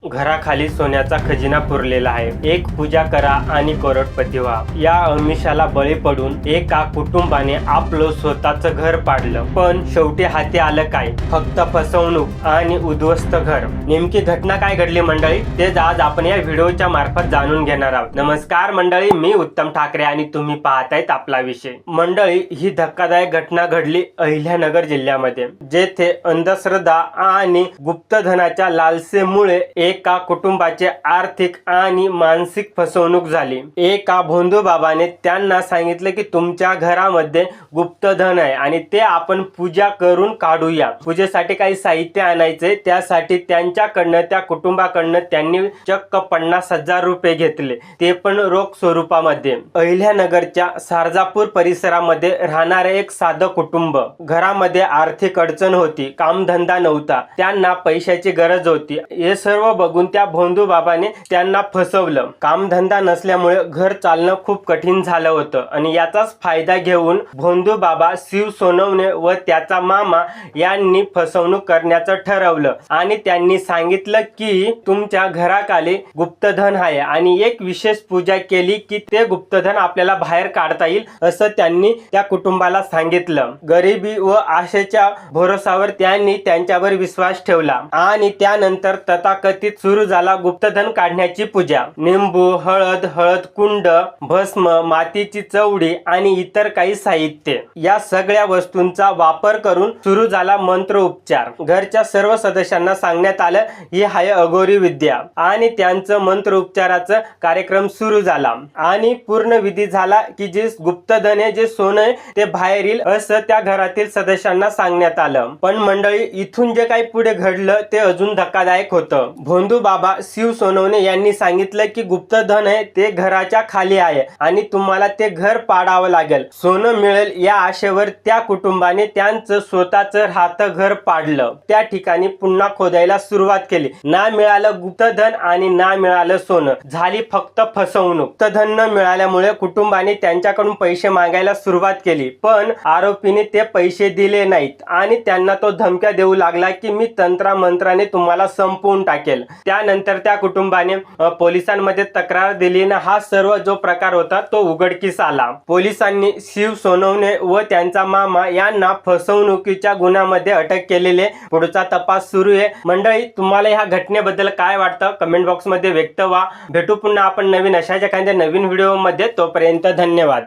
घराखाली सोन्याचा खजिना पुरलेला आहे। एक पूजा करा आणि करोडपती व्हा। या आमिषाला बळी पडून एका कुटुंबाने आपलं स्वतःचं घर पाडलं, पण शेवटी हाती आलं काय? फक्त फसवणूक आणि उद्ध्वस्त घर। नेमकी घटना काय घडली मंडळी, तेच आज आपण या व्हिडिओच्या मार्फत जाणून घेणार आहोत। नमस्कार मंडळी, मी उत्तम ठाकरे आणि तुम्ही पाहतायत आपला विषय। मंडळी, ही धक्कादायक घटना घडली अहिल्यानगर जिल्ह्यामध्ये, जेथे अंधश्रद्धा आणि गुप्तधनाच्या लालसेमुळे एका कुटुंबाचे आर्थिक आणि मानसिक फसवणूक झाली। एका भोंदू बाबाने त्यांना सांगितले की तुमच्या घरामध्ये गुप्तधन आहे आणि ते आपण पूजा करून काढूया। पूजेसाठी काही साहित्य आणायचे, त्यासाठी त्यांच्याकडनं त्या कुटुंबाकडनं त्यांनी चक्क 50,000 रुपये घेतले, ते पण रोख स्वरूपामध्ये। अहिल्यानगरच्या सारजापूर परिसरामध्ये राहणारे एक साधं कुटुंब। घरामध्ये आर्थिक अडचण होती, कामधंदा नव्हता, त्यांना पैशाची गरज होती। हे सर्व बघून त्या भोंदू बाबाने त्यांना फसवलं। कामधंदा नसल्यामुळे घर चालणं खूप कठीण झालं होतं आणि याचाच फायदा घेऊन भोंदू बाबा शिव सोनवणे व त्याचा मामा यांनी फसवणूक करण्याचं ठरवलं आणि त्यांनी सांगितलं की तुमच्या घराखाली गुप्तधन आहे आणि एक विशेष पूजा केली की ते गुप्तधन आपल्याला बाहेर काढता येईल, असं त्यांनी त्या कुटुंबाला सांगितलं। गरिबी व आशेच्या भरोसावर त्यांनी त्यांच्यावर विश्वास ठेवला आणि त्यानंतर तथाकथित सुरू झाला गुप्तधन काढण्याची पूजा। निंबू, हळद कुंड, भस्म, मातीची चवडी आणि इतर काही साहित्य, या सगळ्या वस्तूंचा वापर करून सुरू झाला मंत्र उपचार। घरच्या सर्व सदस्यांना सांगण्यात आलं ही आहे अघोरी विद्या आणि त्यांचं मंत्र उपचाराचा कार्यक्रम सुरू झाला आणि पूर्ण विधी झाला की जे गुप्तधन आहे, जे सोनं आहे ते बाहेर येईल असं त्या घरातील सदस्यांना सांगण्यात आलं। पण मंडळी, इथून जे काही पुढे घडलं ते अजून धक्कादायक होतं। भोंदू बाबा शिव सोनवणे यांनी सांगितलं की गुप्तधन आहे ते घराच्या खाली आहे आणि तुम्हाला ते घर पाडावं लागेल, सोनं मिळेल या आशेवर त्या कुटुंबाने त्यांचं स्वतःचं राहतं घर पाडलं। त्या ठिकाणी पुन्हा खोदायला सुरुवात केली, ना मिळालं गुप्तधन आणि ना मिळालं सोनं, झाली फक्त फसवणूक। गुप्तधन न मिळाल्यामुळे कुटुंबाने त्यांच्याकडून पैसे मागायला सुरुवात केली, पण आरोपीने ते पैसे दिले नाहीत आणि त्यांना तो धमक्या देऊ लागला की मी तंत्रमंत्राने तुम्हाला संपवून टाकेल। त्यानंतर त्या कुटुंबाने पोलिसांमध्ये तक्रार दिली ना हा सर्व जो प्रकार होता तो उघडकीस आला। पोलिसांनी शिव सोनवणे व त्यांचा मामा यांना फसवणुकीच्या गुन्ह्यामध्ये अटक केलेले, पुढचा तपास सुरू आहे। मंडळी, तुम्हाला ह्या घटनेबद्दल काय वाटतं कमेंट बॉक्स मध्ये व्यक्त व्हा। भेटू पुन्हा आपण नवीन अशाच एखाद्या नवीन व्हिडिओ मध्ये, तोपर्यंत धन्यवाद।